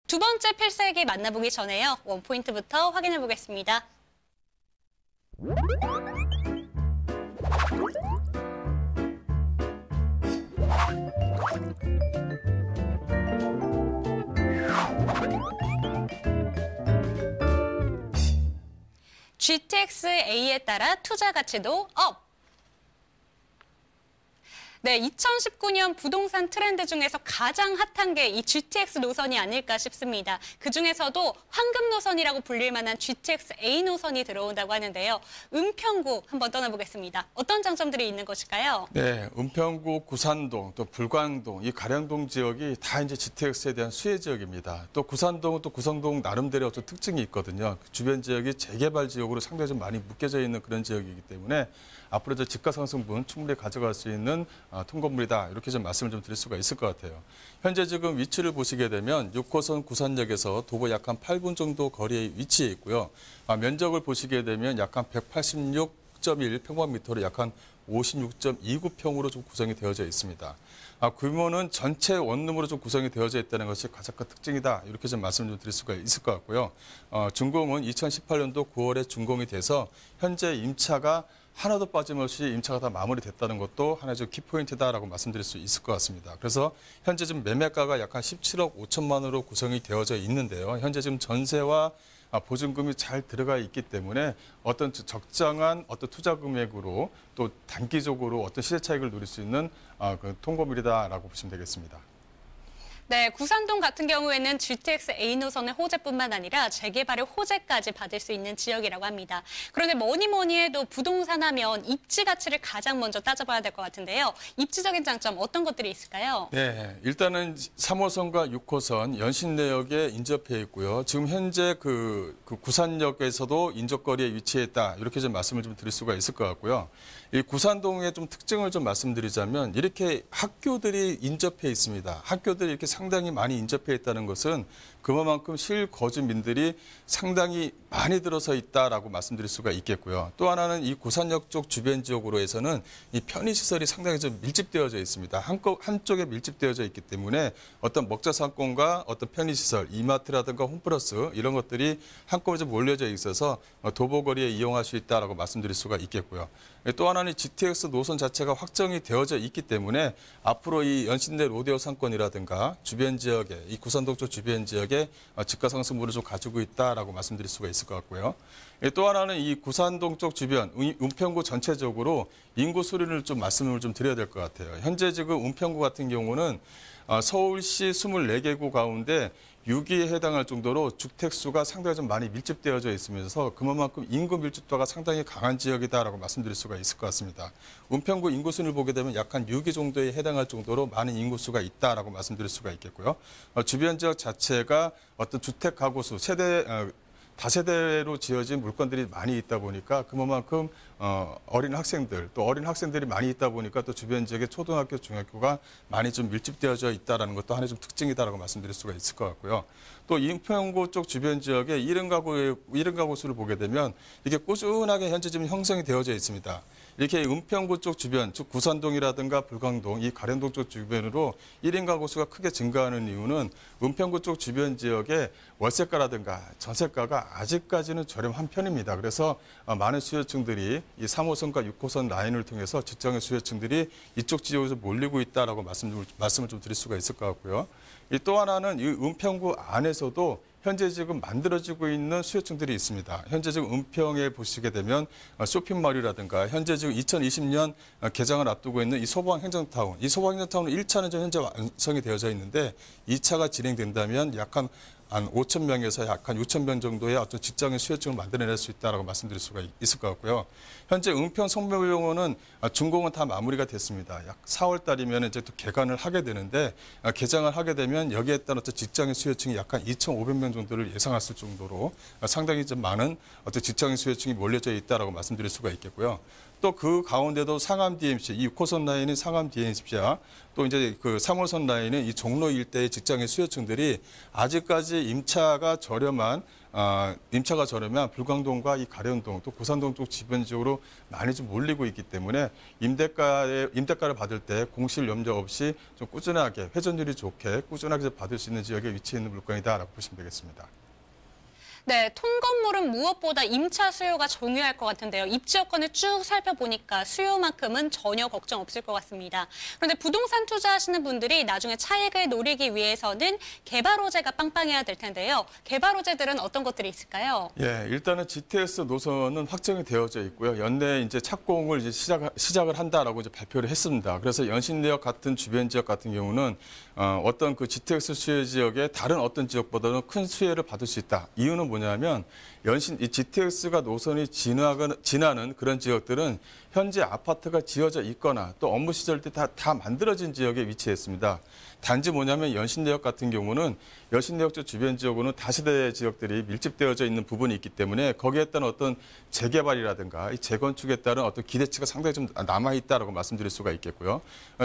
두 번째 필살기 만나보기 전에요. 원포인트부터 확인해 보겠습니다. GTX-A에 따라 투자 가치도 업! 네, 2019년 부동산 트렌드 중에서 가장 핫한 게 이 GTX 노선이 아닐까 싶습니다. 그중에서도 황금 노선이라고 불릴 만한 GTX-A 노선이 들어온다고 하는데요. 은평구 한번 떠나보겠습니다. 어떤 장점들이 있는 것일까요? 네, 은평구, 구산동, 또 불광동, 이 가량동 지역이 다 이제 GTX에 대한 수혜 지역입니다. 또 구산동은 또 구성동 나름대로 어떤 특징이 있거든요. 주변 지역이 재개발 지역으로 상당히 좀 많이 묶여져 있는 그런 지역이기 때문에 앞으로 집가 상승분 충분히 가져갈 수 있는 통건물이다. 이렇게 좀 말씀을 좀 드릴 수가 있을 것 같아요. 현재 지금 위치를 보시게 되면 6호선 구산역에서 도보 약 한 8분 정도 거리에 위치해 있고요. 면적을 보시게 되면 약 한 186.1 평방미터로 약 한 56.29평으로 좀 구성이 되어져 있습니다. 규모는 전체 원룸으로 좀 구성이 되어져 있다는 것이 가장 큰 특징이다. 이렇게 좀 말씀을 좀 드릴 수가 있을 것 같고요. 준공은 2018년도 9월에 준공이 돼서 현재 임차가 하나도 빠짐없이 임차가 다 마무리됐다는 것도 하나의 좀 키포인트다라고 말씀드릴 수 있을 것 같습니다. 그래서 현재 지금 매매가가 약 한 17억 5천만 원으로 구성이 되어져 있는데요. 현재 지금 전세와 보증금이 잘 들어가 있기 때문에 어떤 적정한 어떤 투자 금액으로 또 단기적으로 어떤 시세 차익을 누릴 수 있는 그 통보물이다라고 보시면 되겠습니다. 네, 구산동 같은 경우에는 GTX-A 노선의 호재뿐만 아니라 재개발의 호재까지 받을 수 있는 지역이라고 합니다. 그런데 뭐니 해도 부동산 하면 입지 가치를 가장 먼저 따져봐야 될 것 같은데요. 입지적인 장점 어떤 것들이 있을까요? 네, 일단은 3호선과 6호선 연신내역에 인접해 있고요. 지금 현재 그 구산역에서도 인접거리에 위치해 있다. 이렇게 좀 말씀을 좀 드릴 수가 있을 것 같고요. 이 구산동의 좀 특징을 좀 말씀드리자면 이렇게 학교들이 인접해 있습니다. 학교들이 이렇게 상당히 많이 인접해 있다는 것은 그만큼 실거주민들이 상당히 많이 들어서 있다라고 말씀드릴 수가 있겠고요. 또 하나는 이 구산역 쪽 주변 지역으로 해서는 이 편의시설이 상당히 좀 밀집되어져 있습니다. 한쪽에 밀집되어져 있기 때문에 어떤 먹자 상권과 어떤 편의시설, 이마트라든가 홈플러스 이런 것들이 한꺼번에 좀 몰려져 있어서 도보거리에 이용할 수 있다라고 말씀드릴 수가 있겠고요. 또 하나는 GTX 노선 자체가 확정이 되어져 있기 때문에 앞으로 이 연신내 로데오 상권이라든가 주변 지역에 이 구산동 쪽 주변 지역에 집가 상승분을 좀 가지고 있다라고 말씀드릴 수가 있을 것 같고요. 또 하나는 이 구산동 쪽 주변 은평구 전체적으로 인구 수준을 좀 말씀을 좀 드려야 될 것 같아요. 현재 지금 은평구 같은 경우는 서울시 24개구 가운데 6위에 해당할 정도로 주택수가 상당히 좀 많이 밀집되어져 있으면서 그만큼 인구 밀집도가 상당히 강한 지역이다라고 말씀드릴 수가 있을 것 같습니다. 은평구 인구순을 보게 되면 약 한 6위 정도에 해당할 정도로 많은 인구수가 있다라고 말씀드릴 수가 있겠고요. 주변 지역 자체가 어떤 주택 가구수, 다세대로 지어진 물건들이 많이 있다 보니까 그만큼 어린 학생들, 또 어린 학생들이 많이 있다 보니까 또 주변 지역에 초등학교, 중학교가 많이 좀 밀집되어져 있다는 것도 하나의 좀 특징이다라고 말씀드릴 수가 있을 것 같고요. 또 은평구 쪽 주변 지역에 1인 가구 수를 보게 되면 이게 꾸준하게 현재 지금 형성이 되어져 있습니다. 이렇게 은평구 쪽 주변, 즉 구산동이라든가 불광동, 이 가량동 쪽 주변으로 1인 가구 수가 크게 증가하는 이유는 은평구 쪽 주변 지역에 월세가라든가 전세가가 아직까지는 저렴한 편입니다. 그래서 많은 수요층들이 이 3호선과 6호선 라인을 통해서 직장의 수요층들이 이쪽 지역에서 몰리고 있다라고 말씀을 좀 드릴 수가 있을 것 같고요. 또 하나는 이 은평구 안에서도 현재 지금 만들어지고 있는 수요층들이 있습니다. 현재 지금 은평에 보시게 되면 쇼핑몰이라든가 현재 지금 2020년 개장을 앞두고 있는 이 소방행정타운. 이 소방행정타운은 1차는 현재 완성이 되어져 있는데 2차가 진행된다면 약 한 5천 명에서 약 한 6천 명 정도의 어떤 직장인 수요층을 만들어낼 수 있다라고 말씀드릴 수가 있을 것 같고요. 현재 은평 성묘병원은 준공은 다 마무리가 됐습니다. 약 4월 달이면 이제 또 개관을 하게 되는데 개장을 하게 되면 여기에 따른 어떤 직장인 수요층이 약 한 2,500명 정도를 예상했을 정도로 상당히 좀 많은 어떤 직장인 수요층이 몰려져 있다라고 말씀드릴 수가 있겠고요. 또 그 가운데도 상암 DMC, 이 6호선 라인은 상암 DMC야. 또 이제 그 3호선 라인은 이 종로 일대의 직장인 수요층들이 아직까지 임차가 저렴한 불광동과 이 가련동 또 고산동 쪽 주변 지역으로 많이 좀 몰리고 있기 때문에 임대가를 받을 때 공실 염려 없이 좀 꾸준하게 회전율이 좋게 꾸준하게 받을 수 있는 지역에 위치해 있는 물건이다라고 보시면 되겠습니다. 네, 통건물은 무엇보다 임차 수요가 중요할 것 같은데요. 입지 여건을 쭉 살펴보니까 수요만큼은 전혀 걱정 없을 것 같습니다. 그런데 부동산 투자하시는 분들이 나중에 차익을 노리기 위해서는 개발 호재가 빵빵해야 될 텐데요. 개발 호재들은 어떤 것들이 있을까요? 예, 일단은 GTX 노선은 확정이 되어져 있고요. 연내 이제 착공을 이제 시작을 한다라고 이제 발표를 했습니다. 그래서 연신내역 같은 주변 지역 같은 경우는 어떤 그 GTX 수요 지역의 다른 어떤 지역보다는 큰 수혜를 받을 수 있다. 이유는 뭐냐면 이 GTX가 노선이 지나는 그런 지역들은 현재 아파트가 지어져 있거나 또 업무 시설 때 다 만들어진 지역에 위치했습니다. 단지 뭐냐면 연신내역 같은 경우는 연신내역 쪽 주변 지역으로는 다세대 지역들이 밀집되어져 있는 부분이 있기 때문에 거기에 따른 어떤 재개발이라든가 이 재건축에 따른 어떤 기대치가 상당히 좀 남아있다라고 말씀드릴 수가 있겠고요.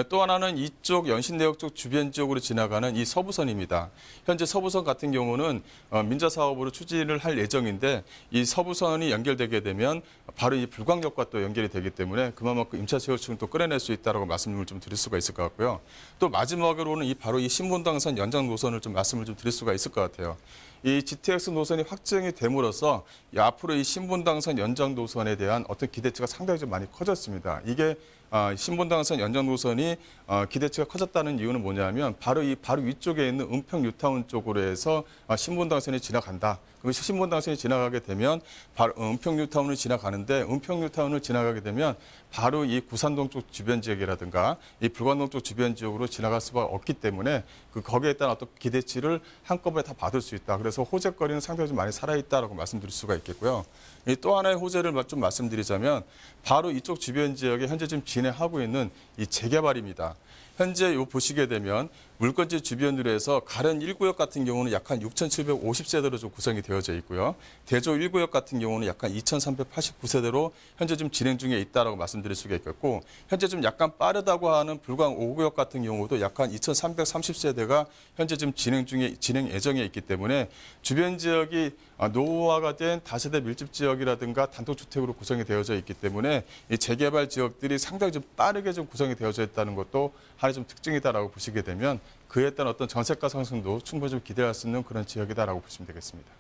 또 하나는 이쪽 연신내역 쪽 주변 지역으로 지나가는 이 서부선입니다. 현재 서부선 같은 경우는 민자사업으로 추진을 할 예정인데 이 서부선이 연결되게 되면 바로 이 불광역과 또 연결이 되기 때문에 그만큼 임차 수요층을 또 끌어낼 수 있다라고 말씀을 좀 드릴 수가 있을 것 같고요. 또 마지막으로는 바로 이 신분당선 연장 노선을 좀 말씀을 좀 드릴 수가 있을 것 같아요. 이 GTX 노선이 확정이 됨으로써 앞으로 이 신분당선 연장 노선에 대한 어떤 기대치가 상당히 좀 많이 커졌습니다. 이게 신분당선 연장 노선이 기대치가 커졌다는 이유는 뭐냐면 바로 위쪽에 있는 은평 뉴타운 쪽으로 해서 신분당선이 지나간다. 그럼 신분당선이 지나가게 되면 바로 은평 뉴타운을 지나가는데 은평 뉴타운을 지나가게 되면 바로 이 구산동 쪽 주변 지역이라든가 이 불광동 쪽 주변 지역으로 지나갈 수가 없기 때문에 거기에 따른 어떤 기대치를 한꺼번에 다 받을 수 있다. 그래서 호재거리는 상당히 좀 많이 살아있다라고 말씀드릴 수가 있겠고요. 또 하나의 호재를 좀 말씀드리자면 바로 이쪽 주변 지역에 현재 지금 진행하고 있는 이 재개발입니다. 현재 보시게 되면 물건지 주변으로 해서 가련 1구역 같은 경우는 약 한 6,750세대로 좀 구성이 되어져 있고요. 대조 1구역 같은 경우는 약 한 2,389세대로 현재 좀 진행 중에 있다라고 말씀드릴 수가 있겠고, 현재 좀 약간 빠르다고 하는 불광 5구역 같은 경우도 약 한 2,330세대가 현재 지금 진행 예정에 있기 때문에 주변 지역이 노후화가 된 다세대 밀집 지역이라든가 단독주택으로 구성이 되어져 있기 때문에 이 재개발 지역들이 상당히 좀 빠르게 좀 구성이 되어져 있다는 것도 하나의 좀 특징이다라고 보시게 되면 그에 따른 어떤 전세가 상승도 충분히 좀 기대할 수 있는 그런 지역이다라고 보시면 되겠습니다.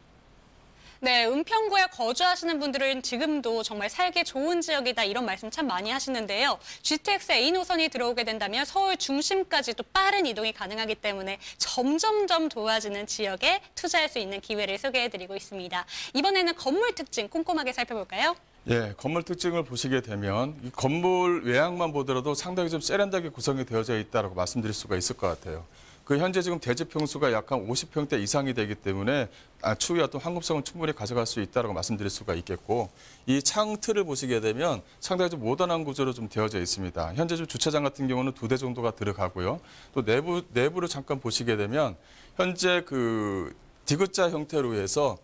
네, 은평구에 거주하시는 분들은 지금도 정말 살기 좋은 지역이다 이런 말씀 참 많이 하시는데요. GTX A 노선이 들어오게 된다면 서울 중심까지도 빠른 이동이 가능하기 때문에 점점점 좋아지는 지역에 투자할 수 있는 기회를 소개해드리고 있습니다. 이번에는 건물 특징 꼼꼼하게 살펴볼까요? 예, 건물 특징을 보시게 되면 이 건물 외양만 보더라도 상당히 좀 세련되게 구성이 되어져 있다고 말씀드릴 수가 있을 것 같아요. 현재 지금 대지 평수가 약 한 50평대 이상이 되기 때문에 추후에 어떤 황금성을 충분히 가져갈 수 있다고 말씀드릴 수가 있겠고, 이 창틀을 보시게 되면 상당히 좀 모던한 구조로 좀 되어져 있습니다. 현재 좀 주차장 같은 경우는 2대 정도가 들어가고요. 또 내부를 잠깐 보시게 되면 현재 디귿자 형태로 해서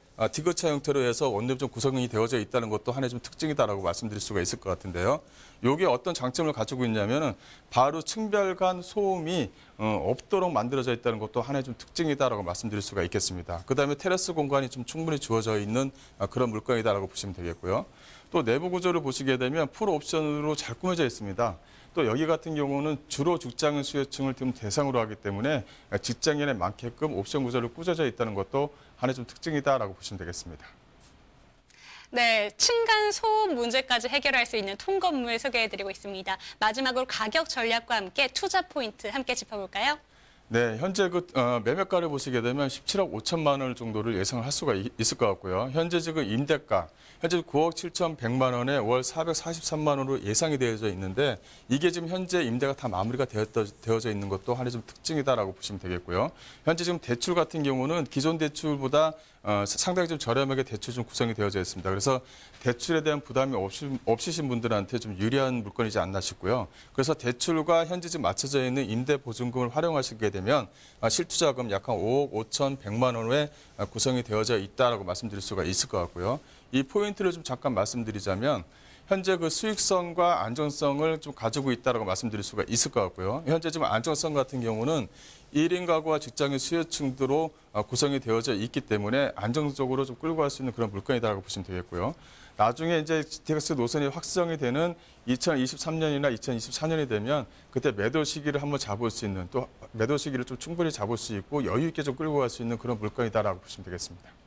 원룸 좀 구성이 되어져 있다는 것도 하나의 좀 특징이다라고 말씀드릴 수가 있을 것 같은데요. 이게 어떤 장점을 가지고 있냐면은 바로 층별 간 소음이 없도록 만들어져 있다는 것도 하나의 좀 특징이다라고 말씀드릴 수가 있겠습니다. 그다음에 테라스 공간이 좀 충분히 주어져 있는 그런 물건이다라고 보시면 되겠고요. 또 내부 구조를 보시게 되면 풀 옵션으로 잘 꾸며져 있습니다. 또 여기 같은 경우는 주로 직장인 수요층을 좀 대상으로 하기 때문에 직장인에 맞게끔 옵션 구조를 꾸며져 있다는 것도 하나의 좀 특징이다라고 보시면 되겠습니다. 네, 층간 소음 문제까지 해결할 수 있는 통건물 소개해드리고 있습니다. 마지막으로 가격 전략과 함께 투자 포인트 함께 짚어볼까요? 네, 현재 매매가를 보시게 되면 17억 5천만 원 정도를 예상을 할 수가 있을 것 같고요. 현재 지금 임대가, 현재 9억 7,100만 원에 월 443만 원으로 예상이 되어져 있는데 이게 지금 현재 임대가 다 마무리가 되어져 있는 것도 하나의 좀 특징이다라고 보시면 되겠고요. 현재 지금 대출 같은 경우는 기존 대출보다 상당히 좀 저렴하게 대출 좀 구성이 되어져 있습니다. 그래서 대출에 대한 부담이 없으신 분들한테 좀 유리한 물건이지 않나 싶고요. 그래서 대출과 현재 지금 맞춰져 있는 임대 보증금을 활용하시게 되면 실투자금 약 한 5억 5,100만 원에 구성이 되어져 있다라고 말씀드릴 수가 있을 것 같고요. 이 포인트를 좀 잠깐 말씀드리자면 현재 그 수익성과 안정성을 좀 가지고 있다라고 말씀드릴 수가 있을 것 같고요. 현재 지금 안정성 같은 경우는 1인 가구와 직장인 수요층으로 구성이 되어져 있기 때문에 안정적으로 좀 끌고 갈 수 있는 그런 물건이다라고 보시면 되겠고요. 나중에 이제 GTX 노선이 확정이 되는 2023년이나 2024년이 되면 그때 매도 시기를 한번 잡을 수 있는 또 매도 시기를 좀 충분히 잡을 수 있고 여유 있게 좀 끌고 갈 수 있는 그런 물건이다라고 보시면 되겠습니다.